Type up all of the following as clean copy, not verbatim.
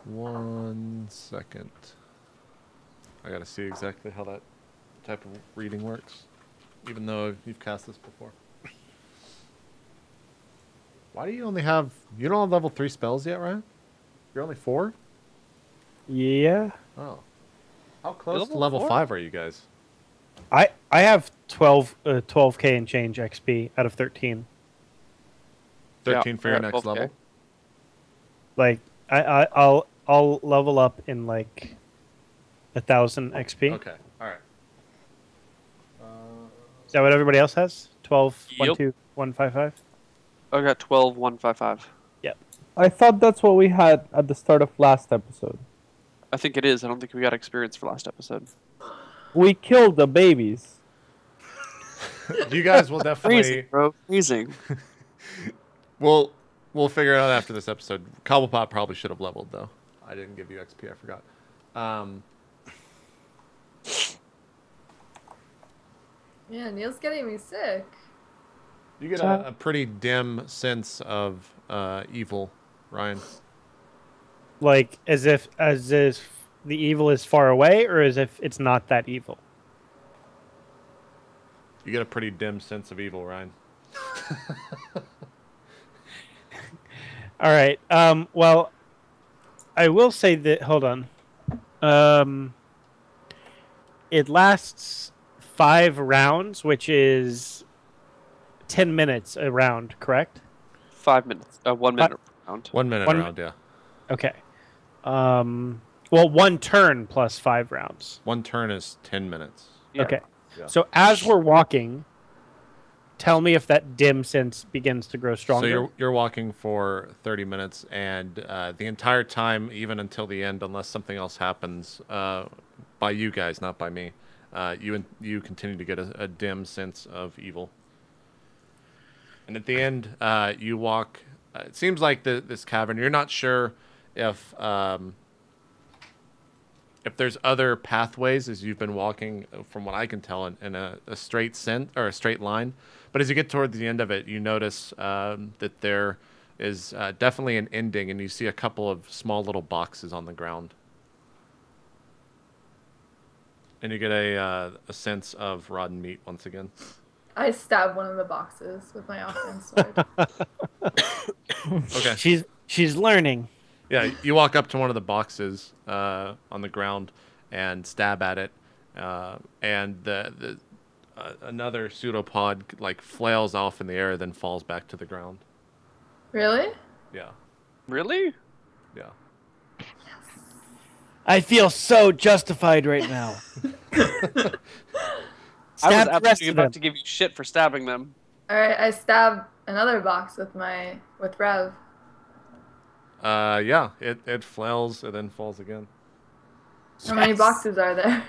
1 second. I gotta see exactly how that type of reading works, even though you've cast this before. Why do you only have... You don't have level 3 spells yet, Ryan? You're only 4? Yeah. Oh. How close to level 5 are you guys? I have 12k and change XP out of 13. 13 for your next level? Like, I'll level up in like 1,000 XP. Okay, alright. Is that what everybody else has? 12, Yep. 12, 155? I got 12, 155. Yep. I thought that's what we had at the start of last episode. I think it is. I don't think we got experience for last episode. We killed the babies. You guys will definitely... Freezing, bro. Freezing. We'll figure it out after this episode. Cobblepot probably should have leveled, though. I didn't give you XP, I forgot. Yeah, Neil's getting me sick. You get a pretty dim sense of evil, Ryan. Like, as if the evil is far away, or as if it's not that evil? You get a pretty dim sense of evil, Ryan. All right. Well, I will say that... Hold on. It lasts 5 rounds, which is 10 minutes a round, correct? 5 minutes. 1 minute round. 1 minute round, yeah. Okay. Well, 1 turn plus 5 rounds. 1 turn is 10 minutes. Yeah. Okay. Yeah. So as we're walking, tell me if that dim sense begins to grow stronger. So you're walking for 30 minutes, and the entire time, even until the end, unless something else happens, by you guys, not by me, you continue to get a dim sense of evil. And at the end, you walk. It seems like this cavern. You're not sure if there's other pathways as you've been walking, from what I can tell, in a straight or a straight line. But as you get toward the end of it, you notice that there is definitely an ending, and you see a couple of small little boxes on the ground. And you get a sense of rotten meat once again. I stab one of the boxes with my offense sword. Okay. She's learning. Yeah, you walk up to one of the boxes on the ground and stab at it, and another pseudopod like flails off in the air, then falls back to the ground. Really? Yeah. Really? Yeah. I feel so justified right now. I was Stab the rest absolutely of them. about to give you shit for stabbing them. Alright, I stab another box with Rev. Yeah, it flails and then falls again. How many boxes are there?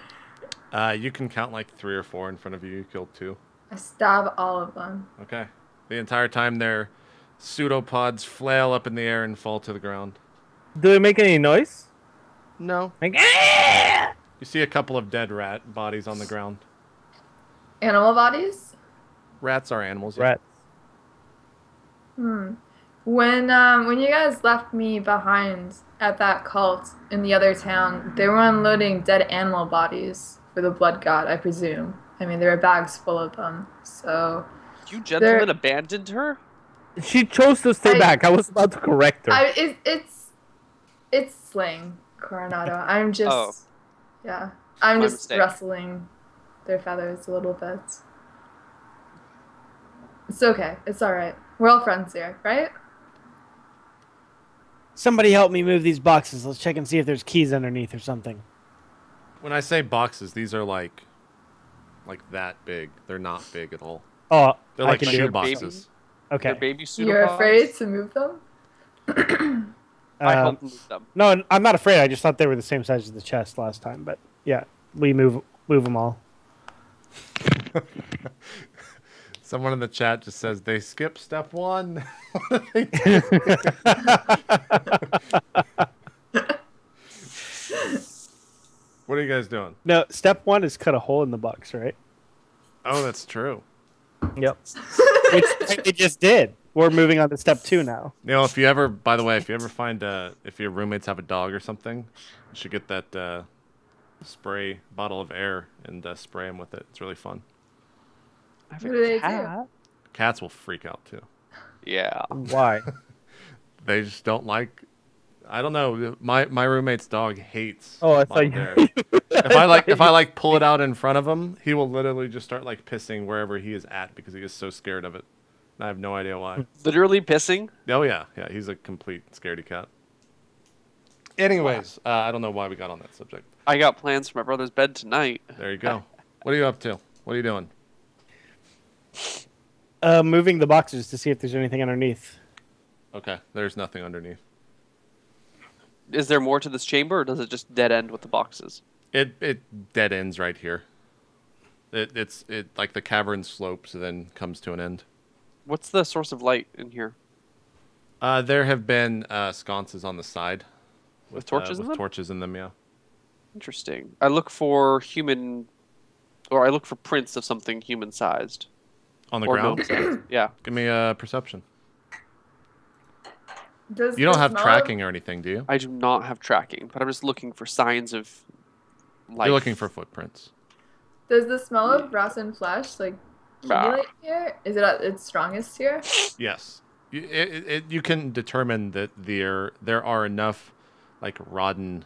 You can count like 3 or 4 in front of you. You killed 2. I stab all of them. Okay. The entire time their pseudopods flail up in the air and fall to the ground. Do they make any noise? No. Like, You see a couple of dead rat bodies on the ground. Animal bodies? Rats are animals. Yeah. rats. When you guys left me behind at that cult in the other town, they were unloading dead animal bodies for the blood god, I presume. I mean, there were bags full of them, so... You gentlemen abandoned her? She chose to stay back. I was about to correct her. It's slang, Coronado. I'm just... Oh. Yeah. I'm My just mistake. rustling their feathers a little bit. It's okay. It's alright. We're all friends here, right? Somebody help me move these boxes. Let's check and see if there's keys underneath or something. When I say boxes, these are like that big. They're not big at all. Oh, They're I like can shoe do it. boxes. Okay. They're baby pseudopods? You're afraid to move them? I helped move them. No, I'm not afraid. I just thought they were the same size as the chest last time. But yeah, we move them all. Someone in the chat just says they skip step 1. What are you guys doing? No, step 1 is cut a hole in the box, right? Oh, that's true. Yep. Which they just did. We're moving on to step 2 now. You know, if you ever, by the way, if you ever find if your roommates have a dog or something, you should get that spray bottle of air and spray them with it. It's really fun. I have What do they a do? cat. Cats will freak out too. Yeah. Why? They just don't like. I don't know. My roommate's dog hates. Oh, I thought bottled you. air. If I pull it out in front of him, he will literally just start like pissing wherever he is at because he is so scared of it. And I have no idea why. Literally pissing. Oh yeah, he's a complete scaredy cat. Anyways, I don't know why we got on that subject. I got plans for my brother's bed tonight. There you go. What are you up to? What are you doing? Moving the boxes to see if there's anything underneath. Okay, there's nothing underneath. Is there more to this chamber, or does it just dead end with the boxes? It dead ends right here. It's like the cavern slopes and then comes to an end. What's the source of light in here? There have been sconces on the side With torches in with them? torches in them. Yeah. Interesting. I look for human, or I look for prints of something human-sized. On the Or ground. gnome-sized. Yeah. Give me a perception. Does You don't the have smell tracking or anything, do you? I do not have tracking, but I'm just looking for signs of life. You're looking for footprints. Does the smell of rotten flesh like accumulate here? Is it at its strongest here? Yes. You can determine that there are enough like rotten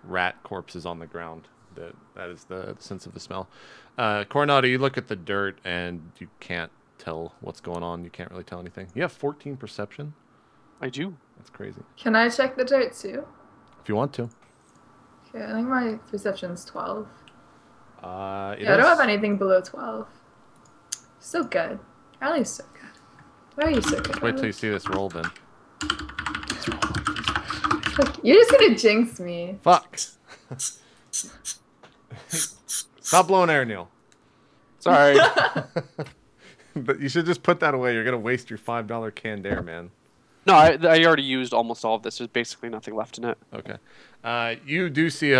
rat corpses on the ground. That is the sense of the smell. Coronado, you look at the dirt and you can't tell what's going on. You can't really tell anything. You have 14 perception. I do. That's crazy. Can I check the dirt too? If you want to. Okay, I think my perception's 12. I I don't have anything below 12. So good. Riley's so good. Why are you so good? Wait till Riley? you see this roll then. Look, you're just gonna jinx me. Fuck. Stop blowing air, Neil. Sorry. But you should just put that away. You're gonna waste your $5 canned air, man. No, I already used almost all of this. There's basically nothing left in it. Okay. You do see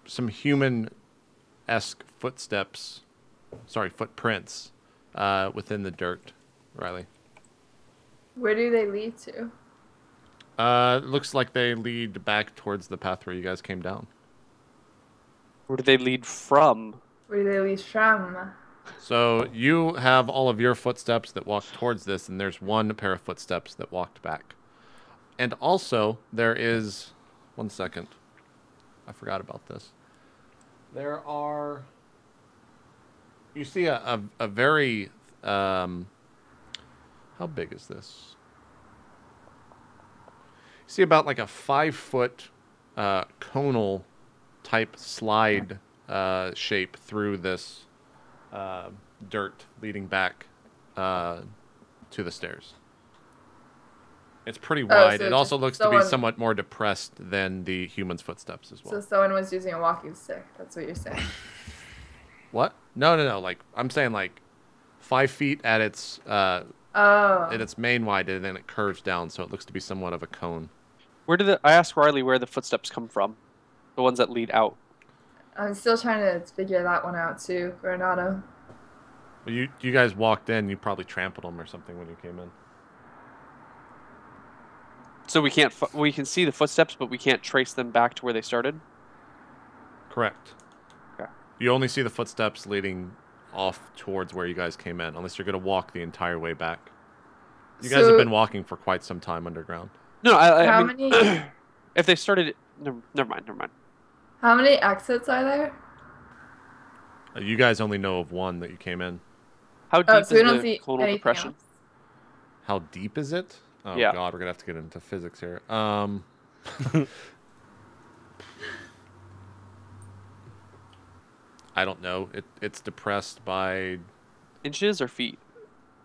some human-esque footsteps. Sorry, footprints within the dirt, Riley. Where do they lead to? It looks like they lead back towards the path where you guys came down. Where do they lead from? Where do they lead from? So you have all of your footsteps that walk towards this, and there's one pair of footsteps that walked back. And also, there is... One second. I forgot about this. There are... You see a very... how big is this? You see about like a 5-foot conal type slide shape through this dirt leading back to the stairs. It's pretty wide. so It also just looks to be someone- somewhat more depressed than the human's footsteps as well. So someone was using a walking stick. That's what you're saying. What? No. Like I'm saying, like 5 feet at its Oh. main wide, and then it curves down, so it looks to be somewhat of a cone. Where did I asked Riley where the footsteps come from? The ones that lead out. I'm still trying to figure that one out too, Coronado. Well, you guys walked in. You probably trampled them or something when you came in. So we can't. We can see the footsteps, but we can't trace them back to where they started. Correct. Okay. You only see the footsteps leading off towards where you guys came in, unless you're going to walk the entire way back. You guys have been walking for quite some time underground. No, I How mean, many? if they started, never mind. How many exits are there? You guys only know of one that you came in. How deep Oh, is so we don't the see conal anything depression? else. How deep is it? Oh Yeah. God, we're gonna have to get into physics here. I don't know. It's depressed by Inches or feet?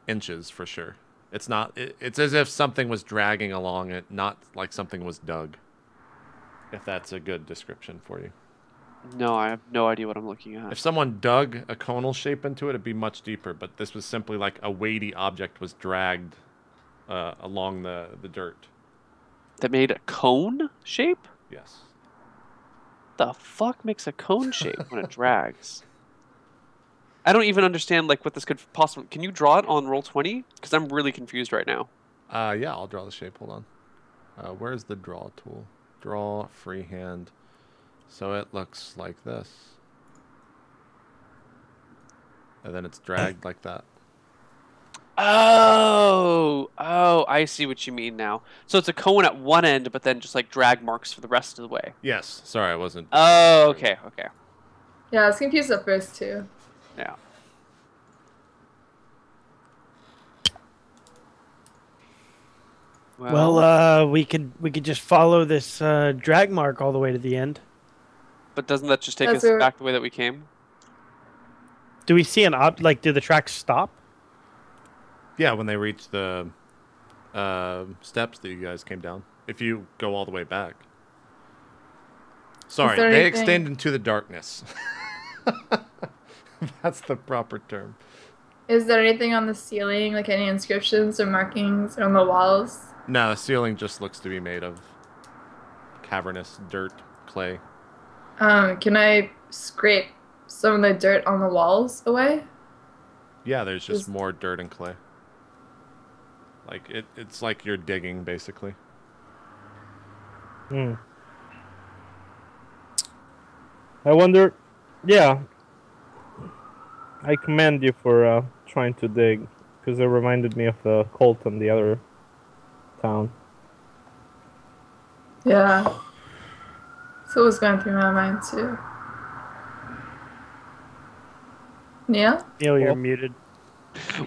inches for sure. It's not. It's as if something was dragging along it, not like something was dug. If that's a good description for you. No, I have no idea what I'm looking at. If someone dug a conal shape into it, it'd be much deeper. But this was simply like a weighty object was dragged along the dirt. That made a cone shape? Yes. The fuck makes a cone shape when it drags? I don't even understand like what this could possibly. Can you draw it on Roll20? Because I'm really confused right now. Yeah, I'll draw the shape. Hold on. Where's the draw tool? Draw, freehand. So it looks like this. And then it's dragged like that. Oh, I see what you mean now. So it's a cone at one end, but then just like drag marks for the rest of the way. Yes. Sorry, I wasn't. Oh, okay. Yeah, I was confused at first too. Yeah. Well, we could just follow this drag mark all the way to the end. But doesn't that just take That's us back the way that we came? Do we see like, do the tracks stop? Yeah, when they reach the steps that you guys came down. If you go all the way back. Sorry, they extend into the darkness. That's the proper term. Is there anything on the ceiling, like any inscriptions or markings on the walls? No, the ceiling just looks to be made of cavernous dirt, clay. Can I scrape some of the dirt on the walls away? Yeah, there's just more dirt and clay. Like it's like you're digging basically. Hmm. I wonder. Yeah. I commend you for trying to dig, because it reminded me of the cult in the other town. Yeah. So it was going through my mind too. Neil? Neil, you're muted.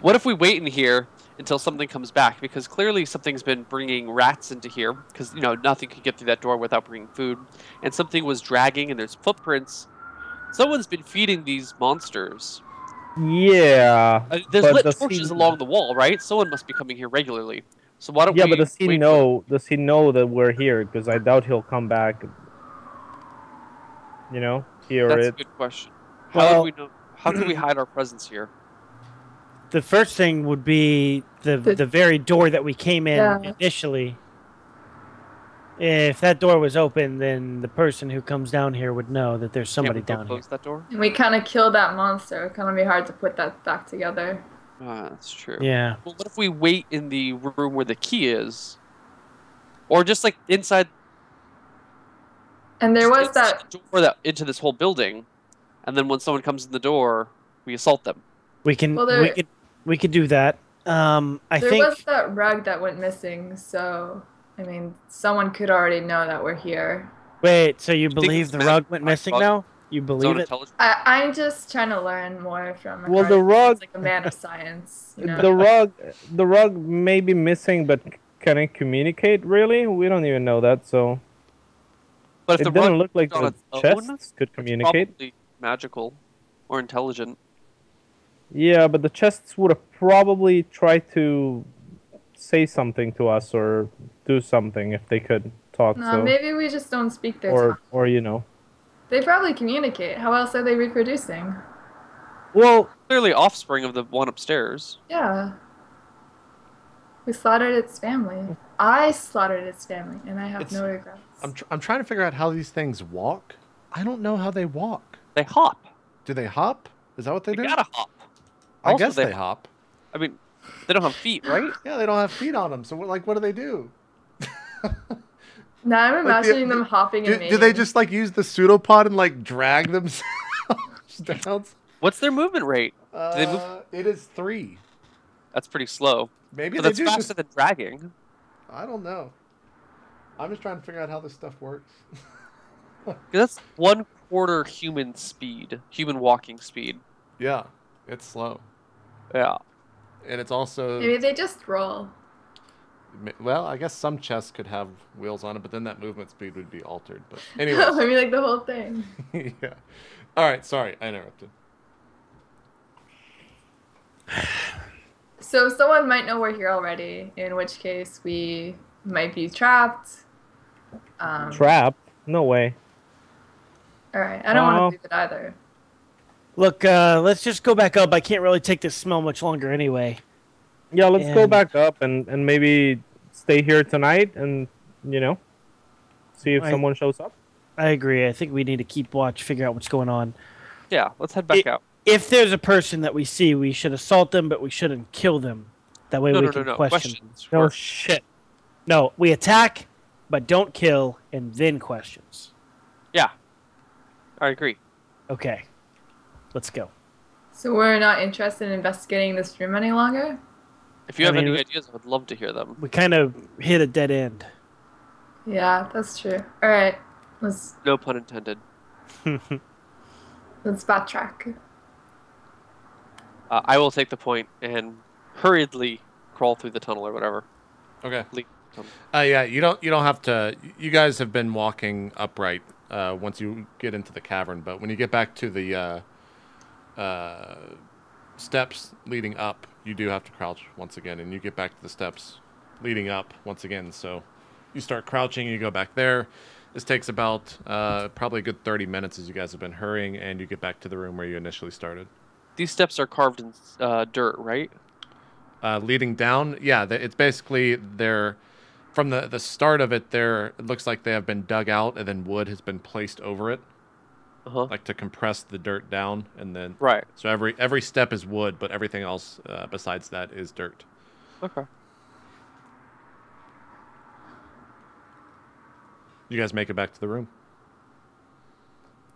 What if we wait in here until something comes back? Because clearly something's been bringing rats into here. Because, nothing could get through that door without bringing food. And something was dragging, and there's footprints. Someone's been feeding these monsters. Yeah. There's lit torches along the wall, right? Someone must be coming here regularly. So why don't we... Yeah, but does he know that we're here? Because I doubt he'll come back. Hear That's it. a good question. How do we know? How can we hide our presence here? The first thing would be the very door that we came in initially. If that door was open, then the person who comes down here would know that there's somebody down here. Close that door? And we kind of killed that monster. It kind of be hard to put that back together. That's true. Yeah. Well, what if we wait in the room where the key is? Or just like inside... And there was that... door into this whole building. And then when someone comes in the door, we assault them. We can... we could do that. I think... There was that rug that went missing, so... I mean, someone could already know that we're here. Wait, so you believe the rug went missing now? You believe it? I'm just trying to learn more from. Well, the rug, like a man of science. The rug may be missing, but can it communicate? Really, we don't even know that. So, but if it didn't look like the chests could communicate. It's probably magical or intelligent. Yeah, but the chests would have probably tried to say something to us or do something if they could talk. No, maybe we just don't speak their tongue. Or They probably communicate. How else are they reproducing? Well, clearly offspring of the one upstairs. Yeah. We slaughtered its family. I slaughtered its family, and I have no regrets. I'm trying to figure out how these things walk. I don't know how they walk. They hop. Do they hop? Is that what they do? They gotta hop. I guess they hop. I mean, they don't have feet, right? Yeah, they don't have feet on them. So, what do they do? Now I'm imagining them hopping and do they just use the pseudopod and drag themselves down? What's their movement rate? Do they move? It is 3. That's pretty slow. Maybe that's faster than dragging. I don't know. I'm just trying to figure out how this stuff works. That's 1/4 human speed, human walking speed. Yeah, it's slow. Yeah. And it's also... Maybe they just roll. Well, I guess some chests could have wheels on it, but then that movement speed would be altered. But anyway. I mean, the whole thing. Yeah. All right, sorry, I interrupted. So someone might know we're here already, in which case we might be trapped. Trapped? No way. Alright, I don't want to do that either. Look, let's just go back up. I can't really take this smell much longer anyway. Yeah, let's go back up and maybe stay here tonight and, see if someone shows up. I agree. I think we need to keep watch, figure out what's going on. Yeah, let's head back out. if there's a person that we see, we should assault them, but we shouldn't kill them. That way we can question. Questions. No first. shit. No, we attack, but don't kill, and then questions. Yeah, I agree. Okay, let's go. So we're not interested in investigating this room any longer? If you have any ideas, I would love to hear them. We kind of hit a dead end. Yeah, that's true. Alright, let's No pun intended. backtrack. I will take the point and hurriedly crawl through the tunnel or whatever. Okay. Leak the tunnel. Yeah, you don't have to. You guys have been walking upright once you get into the cavern, but when you get back to the steps leading up, you do have to crouch once again, and you get back to the steps leading up once again. So you start crouching, you go back there. This takes about probably a good 30 minutes as you guys have been hurrying, and you get back to the room where you initially started. These steps are carved in dirt, right? Leading down, yeah, it's basically they're from the start of it. It looks like they have been dug out, and then wood has been placed over it, like to compress the dirt down, and then right. So every step is wood, but everything else besides that is dirt. Okay. You guys make it back to the room.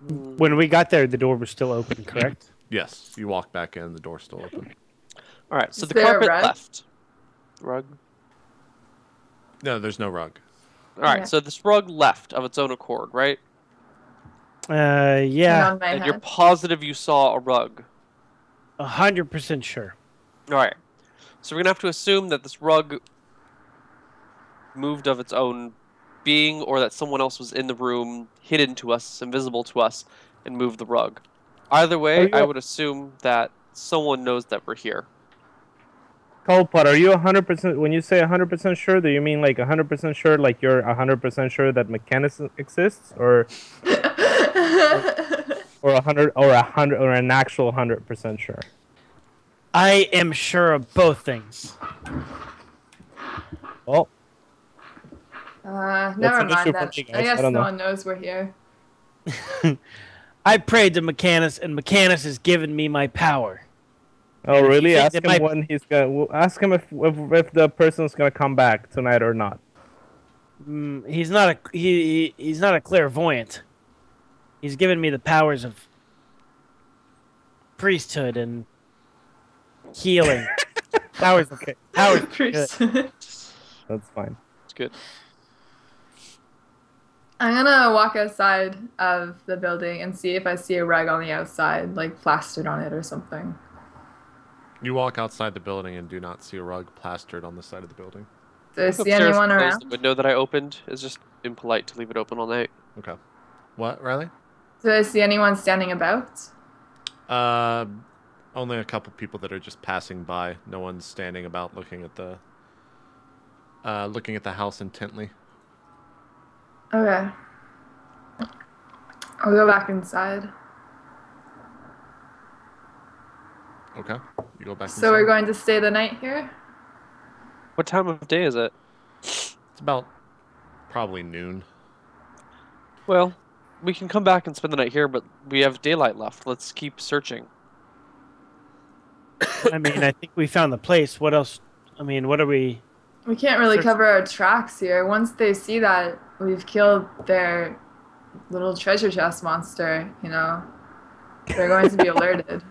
When we got there, the door was still open, correct? Yes, you walk back in, the door's still open. All right. So Is the there a carpet rug? left. Rug. No, there's no rug. All right. Okay. So this rug left of its own accord, right? Yeah, On my And you're head. positive you saw a rug. 100% sure. All right. So we're gonna have to assume that this rug moved of its own being, or that someone else was in the room, hidden to us, invisible to us, and moved the rug. Either way, I would assume that someone knows that we're here. Coldpot, are you 100%? When you say 100% sure, do you mean like 100% sure, like you're 100% sure that mechanics exists, or 100, or an actual 100% sure? I am sure of both things. Well, Never an issue mind for that. me, guys. I guess I don't no know. one knows we're here. I prayed to Mechanus, and Mechanus has given me my power. oh really? think Ask that him my- when he's gonna. Ask him if the person's gonna come back tonight or not. He's not he's not a clairvoyant. He's given me the powers of priesthood and healing. powers. Okay, Powers. Priest. that's fine. It's good. I'm gonna walk outside of the building and see if I see a rug on the outside, like plastered on it or something. You walk outside the building and do not see a rug plastered on the side of the building. Do I Go see upstairs anyone and close around? The window that I opened is just impolite to leave it open all night. Okay. What, Riley? Do I see anyone standing about? Only a couple people that are just passing by. No one's standing about looking at the house intently. Okay. I'll go back inside. Okay. You go back. So we're inside. going to stay the night here? What time of day is it? It's about probably noon. Well, we can come back and spend the night here, but we have daylight left. Let's keep searching. I mean, I think we found the place. What else? I mean, what are we? We can't really Search- cover our tracks here. Once they see that we've killed their little treasure chest monster, you know, they're going to be alerted.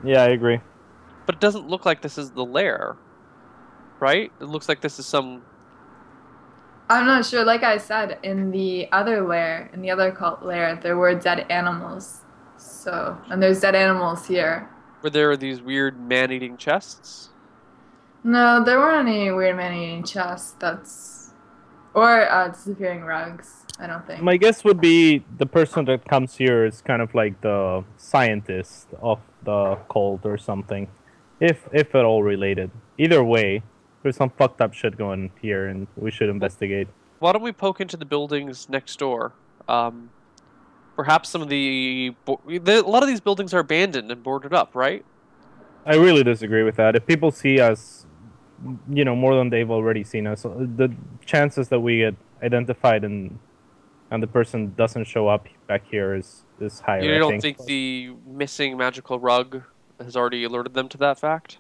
Yeah, I agree. But it doesn't look like this is the lair, right? It looks like this is some... I'm not sure. Like I said, in the other lair, in the other cult lair, there were dead animals. So, and there's dead animals here. Where there are these weird man-eating chests? No, there weren't any weird man-eating chests. Or disappearing rugs. I don't think. My guess would be the person that comes here is kind of like the scientist of the cult or something, if at all related. Either way, there's some fucked up shit going here, and we should investigate. Why don't we poke into the buildings next door? Perhaps some of a lot of these buildings are abandoned and boarded up, right? I really disagree with that. If people see us, you know, more than they've already seen us, the chances that we get identified and and the person doesn't show up back here is higher. You I don't think the missing magical rug has already alerted them to that fact?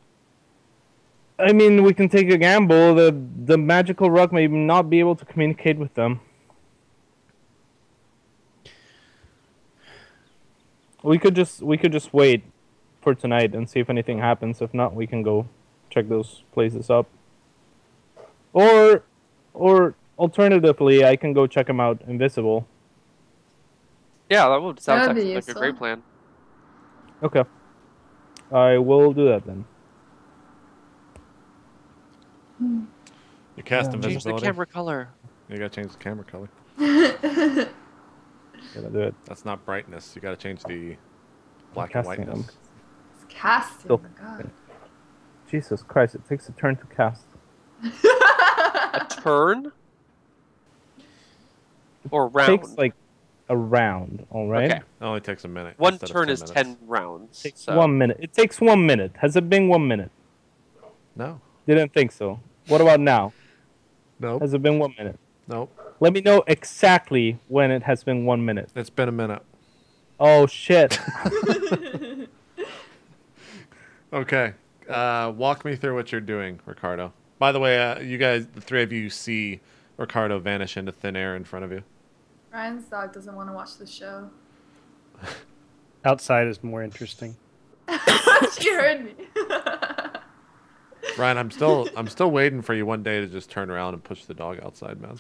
I mean, we can take a gamble. The magical rug may not be able to communicate with them. We could just wait for tonight and see if anything happens. If not, we can go check those places up. Or alternatively, I can go check them out invisible. Yeah, that would sound That'd be like a great plan. Okay. I will do that then. You cast Change the invisibility. camera color. You gotta change the camera color. Gotta do it. That's not brightness. You gotta change the black I'm and casting whiteness. them. It's casting. Still- Oh my god. Jesus Christ! It takes a turn to cast. A turn? Or round? Takes like a round. All right. Okay. It only takes a minute. One instead of turn 10 is minutes. 10 rounds. Takes So. 1 minute. It takes 1 minute. Has it been 1 minute? No. Didn't think so. What about now? Nope. Has it been 1 minute? Nope. Let me know exactly when it has been 1 minute. It's been a minute. Oh shit! Okay. Walk me through what you're doing, Ricardo. By the way, you guys, the three of you, see Ricardo vanish into thin air in front of you. Ryan's dog doesn't want to watch the show. Outside is more interesting. She heard me. Ryan, I'm still waiting for you one day to just turn around and push the dog outside, man.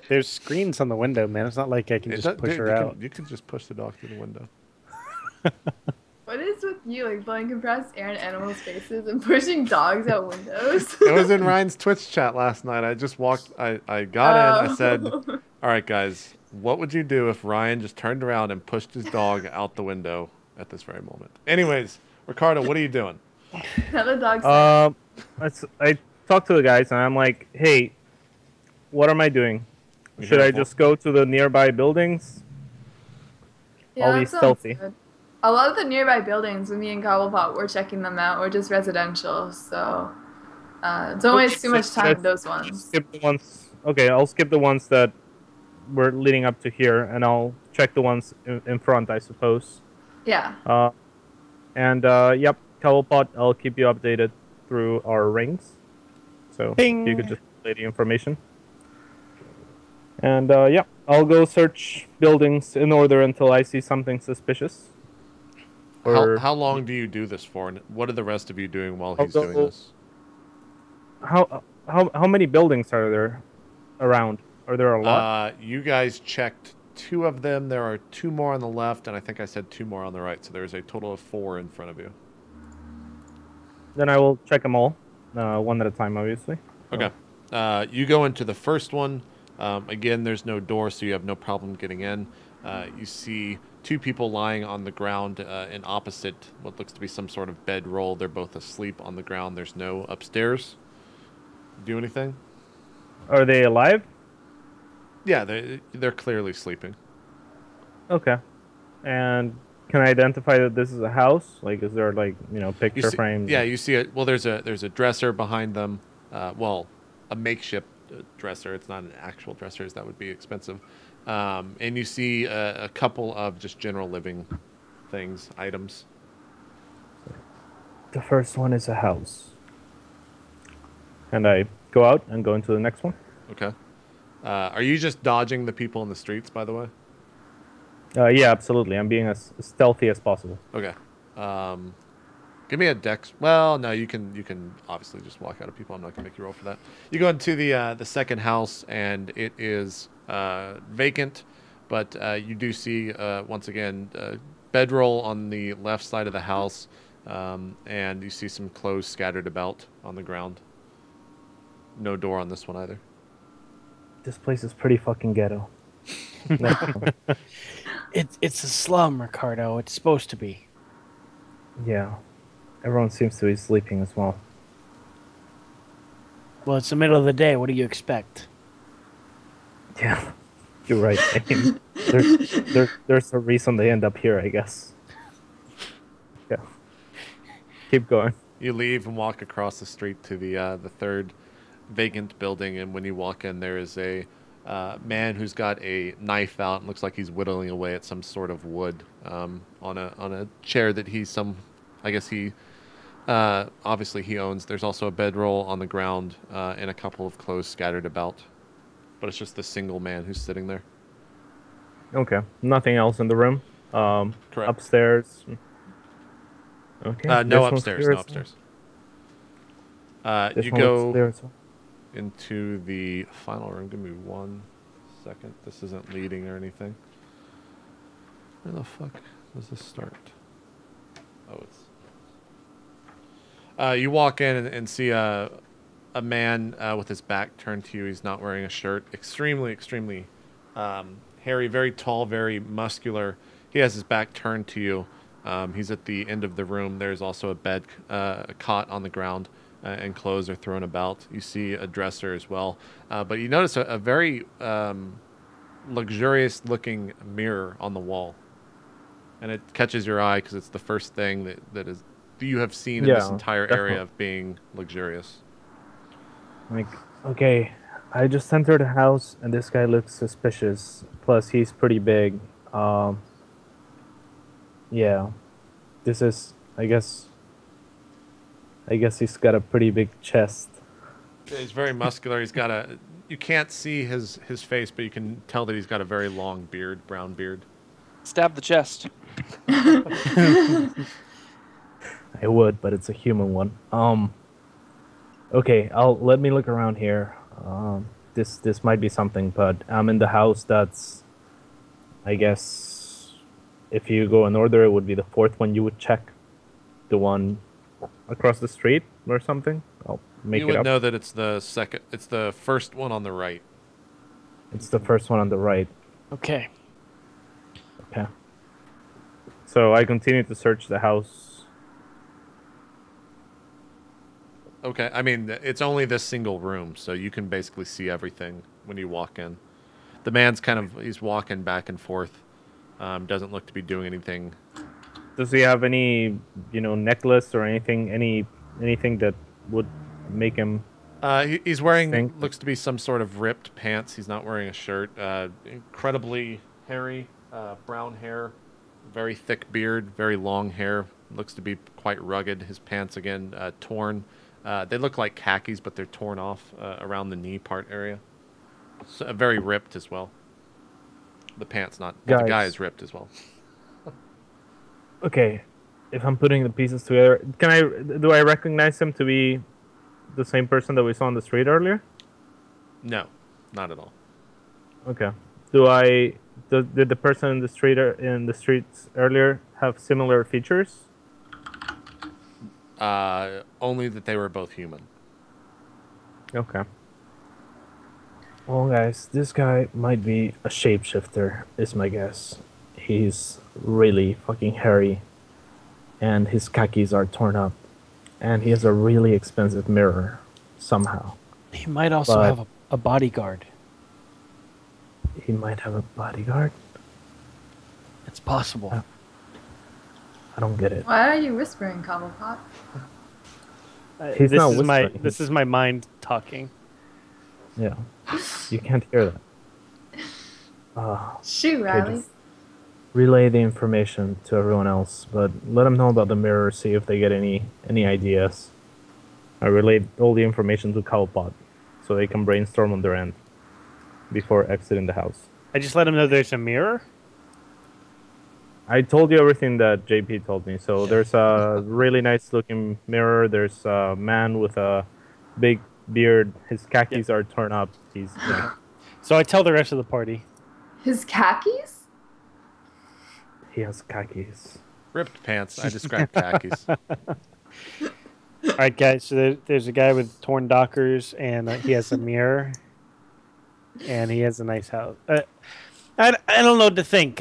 There's screens on the window, man. It's not like I can just push her out. You can just push the dog through the window. What is with you, like blowing compressed air in animals' faces and pushing dogs out windows? It was in Ryan's Twitch chat last night. I just walked. I got in. I said, Oh. "All right, guys, what would you do if Ryan just turned around and pushed his dog out the window at this very moment?" Anyways, Ricardo, what are you doing? Now the dog's I talked to the guys and I'm like, hey, what am I doing? You Should I careful. just go to the nearby buildings? Yeah, I'll that be sounds stealthy. good. A lot of the nearby buildings, when me and Cobblepot were checking them out, were just residential, so don't waste too much time in those ones. Skip the ones. Okay, I'll skip the ones that were leading up to here, and I'll check the ones in front, I suppose. Yeah. Yep, Cobblepot, I'll keep you updated through our rings. So Bing. you could just play the information. And yep, I'll go search buildings in order until I see something suspicious. How long do you do this for? And what are the rest of you doing while I'll he's doing go- this? How many buildings are there around? Are there a lot? You guys checked 2 of them. There are 2 more on the left, and I think I said 2 more on the right. So there's a total of 4 in front of you. Then I will check them all, one at a time, obviously. Okay. You go into the first one. Again, there's no door, so you have no problem getting in. You see 2 people lying on the ground in opposite what looks to be some sort of bedroll. They're both asleep on the ground. There's no upstairs. Do anything? Are they alive? Yeah, they're clearly sleeping. Okay. And can I identify that this is a house? Like, is there like picture frames? Yeah, you see it. Well, there's a dresser behind them. A makeshift dresser. It's not an actual dresser, as that would be expensive. And you see a couple of just general living things, items. The first one is a house. And I go out and go into the next one. Okay. Are you just dodging the people in the streets, by the way? Yeah, absolutely. I'm being as stealthy as possible. Okay. Give me a dex. Well, no, you can obviously just walk out of people. I'm not gonna make you roll for that. You go into the second house, and it is vacant, but you do see once again bedroll on the left side of the house, and you see some clothes scattered about on the ground. No door on this one either. This place is pretty fucking ghetto. It's a slum, Ricardo. It's supposed to be. Yeah. Everyone seems to be sleeping as well. Well, it's the middle of the day. What do you expect? Yeah. You're right. I mean, there's a reason they end up here, I guess. Yeah. Keep going. You leave and walk across the street to the third vacant building, and when you walk in, there is a man who's got a knife out and looks like he's whittling away at some sort of wood on a chair that I guess he obviously he owns. There's also a bedroll on the ground and a couple of clothes scattered about, but it's just the single man who's sitting there. Okay. Nothing else in the room. Correct. Upstairs. Okay. No upstairs. No upstairs. You go into the final room. Give me 1 second. This isn't leading or anything. Where the fuck does this start? Oh, it's. You walk in and see a man with his back turned to you. He's not wearing a shirt. Extremely hairy, very tall, very muscular. He has his back turned to you. He's at the end of the room. There's also a bed, a cot on the ground, and clothes are thrown about. You see a dresser as well. But you notice a very luxurious-looking mirror on the wall. And it catches your eye because it's the first thing that you have seen in this entire area of being luxurious. Like, okay, I just entered the house and this guy looks suspicious. Plus, he's pretty big. Yeah, this is, I guess he's got a pretty big chest. He's very muscular. He's got you can't see his face, but you can tell that he's got a very long beard, brown beard. Stab the chest. I would, but it's a human one. Okay, let me look around here. This might be something, but I'm in the house that's, I guess, if you go in order, it would be the fourth one you would check. The one across the street or something. I'll make it up. You would know that it's the second. It's the first one on the right. It's the first one on the right. Okay. Okay. So I continue to search the house. Okay, I mean, it's only this single room, so you can basically see everything when you walk in. The man's he's walking back and forth. Doesn't look to be doing anything. Does he have any, necklace or anything that would make him... He's wearing, looks to be some sort of ripped pants. He's not wearing a shirt. Incredibly hairy, brown hair, very thick beard, very long hair. Looks to be quite rugged. His pants, again, torn. They look like khakis, but they're torn off around the knee part area. So, very ripped as well. The pants not. The guy is ripped as well. Okay, if I'm putting the pieces together, do I recognize him to be the same person that we saw on the street earlier? No, not at all. Okay. Did the person in the streets earlier have similar features? Only that they were both human. Okay. Well, guys, this guy might be a shapeshifter, is my guess. He's really fucking hairy, and his khakis are torn up, and he has a really expensive mirror, somehow. He might also have a bodyguard. He might have a bodyguard? It's possible. I don't get it. Why are you whispering, Cobblepot? He's not whispering. This is my mind talking. Yeah. You can't hear that. Shoot, Riley. Relay the information to everyone else, but let them know about the mirror, see if they get any ideas. I relayed all the information to Cobblepot, so they can brainstorm on their end before exiting the house. I just let him know there's a mirror? I told you everything that JP told me. So there's a really nice looking mirror. There's a man with a big beard. His khakis are torn up. So I tell the rest of the party. His khakis? He has khakis. Ripped pants. I described khakis. All right, guys. So there's a guy with torn dockers, and he has a mirror, and he has a nice house. I don't know what to think.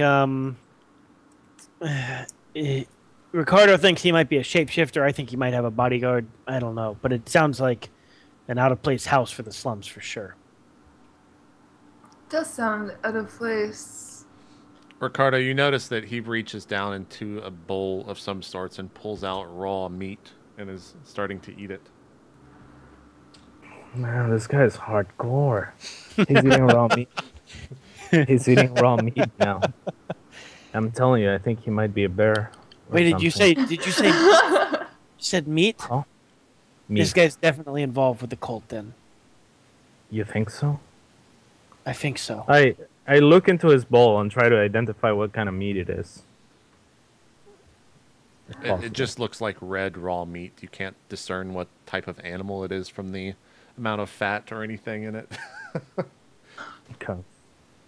Ricardo thinks he might be a shapeshifter. I think he might have a bodyguard. I don't know, but it sounds like an out-of-place house for the slums for sure. Does sound out of place. Ricardo, you notice that he reaches down into a bowl of some sorts and pulls out raw meat and is starting to eat it. Man, this guy is hardcore. He's eating raw meat. He's eating raw meat now. I'm telling you, I think he might be a bear. Wait, did you say? You said meat? Oh, meat. This guy's definitely involved with the cult. Then You think so? I think so. I look into his bowl and try to identify what kind of meat it is. It just looks like red raw meat. You can't discern what type of animal it is from the amount of fat or anything in it. Okay.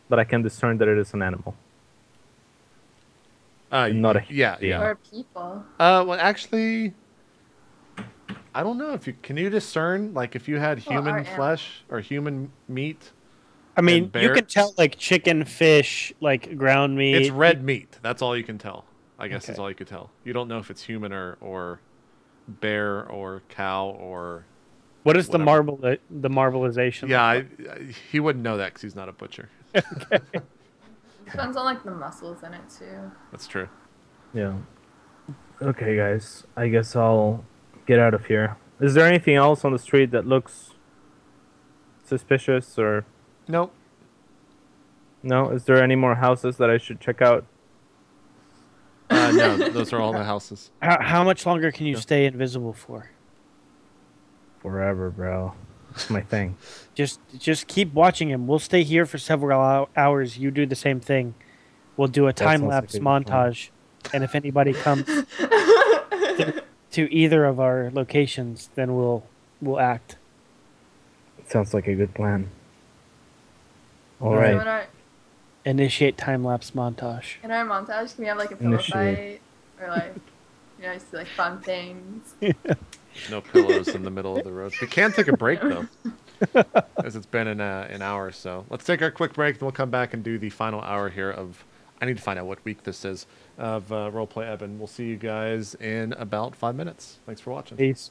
But I can discern that it is an animal. Not a yeah. Or people. Well, actually, I don't know if you can you discern like if you had human flesh or human meat. I mean, you can tell like chicken, fish, like ground meat. It's red meat. That's all you can tell. I guess is all you could tell. You don't know if it's human or bear or cow or. What is the marbleization? Yeah, he wouldn't know that because he's not a butcher. Okay. Depends on like the muscles in it too. That's true. Yeah. Okay, guys. I guess I'll get out of here. Is there anything else on the street that looks suspicious or? Nope. No? Is there any more houses that I should check out? No, those are all the houses. How much longer can you stay invisible for? Forever, bro. That's my thing. Just keep watching him. We'll stay here for several hours. You do the same thing. We'll do a time-lapse montage. And if anybody comes to either of our locations, then we'll act. Sounds like a good plan. All All right. right. Initiate time-lapse montage. In our montage, can we have like a pillow fight? Or like, just like fun things? No pillows in the middle of the road. We can take a break, though. As it's been an hour or so. Let's take our quick break, then we'll come back and do the final hour here of... I need to find out what week this is of Roleplay Ehbon. We'll see you guys in about 5 minutes. Thanks for watching. Peace.